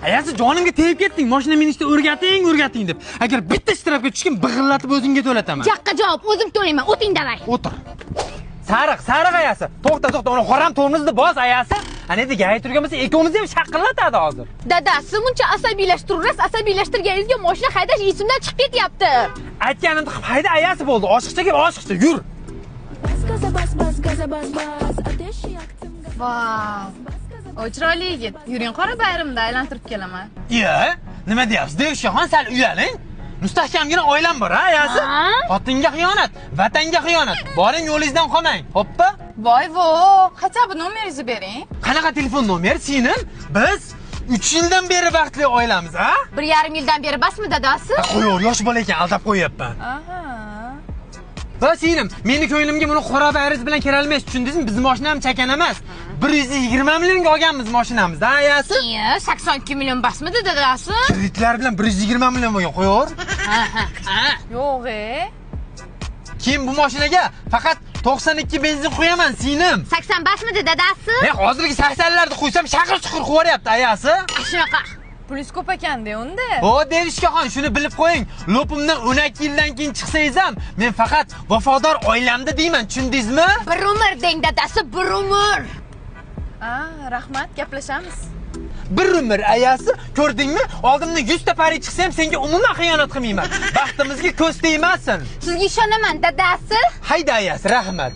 Ayasi jonimga tegib ketding. Mashina minishni o'rgating deb. Agar bitta ishtirokka tushgan big'illatib o'zingga to'lataman. Jaqqa javob, o'zim to'layman. O'ting davay. O'tir. Sariq ayasi. To'xta, uni harom tormozni bos ayasi. Ana endi gay turgan bo'lsa, ikkovimizni ham shaqillatadi hozir. Dadasi buncha asabiylashtirasiz, asabiylashtirganingizga mashina haydash esimdan chiqib ketyapti. Aytganimni qilib hayda ayasi bo'ldi. Oshiqcha yur. Vau. O chiroyli yigit. Yuring qora bayramda aylantirib kelaman. Nima deyapsiz? Devshaxon sal uyaling. Mustahkamgina oilam bor, ha, ayasi? Xotinga xiyonat, vatanga xiyonat. Boring yo'lingizdan qolmang. Hoppa. Voy, qancha bu nomeringizni bering. Qanaqa telefon nomeri, singlim? Biz 3 yildan beri vaqtli oilamiz, ha? 1,5 yildan beri basmi dadasi? Qo'yaver, yosh bola ekan, aldab qo'yapman. Aha. Va singlim, meni ko'nglimga buni qora bayriz bilan kirolmaysiz, tushundingizmi? Bizning mashina ham chakan emas. 120 millionga olganmiz mashinamizni, ha, ayasi? 82 million basmidi dadasi? Kreditlar bilan 120 million bo'lgan, qo'yaver. Yo'q-e. Keyin bu mashinaga faqat 92 benzin qo'yaman, singlim. 80 basmidi dadasi? Hozirgi 80larni qo'ysam shaqir-chuqur qo'yaryapti, ayasi. Shunaqa. Pulingiz ko'p ekan-da unda. Devishkaxon, shuni bilib qo'ying. Lopimdan 12 yildan keyin chiqsangiz ham, men faqat vafodor oilamda deyman, tushundingizmi? Bir umr deng dadasi, bir umr. Rahmat, gaplashamiz. Bir umr ayasi, ko'rdingmi? Oldimdan 100 ta pari chiqsa ham senga umuman xiyonat qilmayman. Baxtimizga ko'z tegmasin. Sizga ishonaman dadasi. Hayda ayasi, rahmat.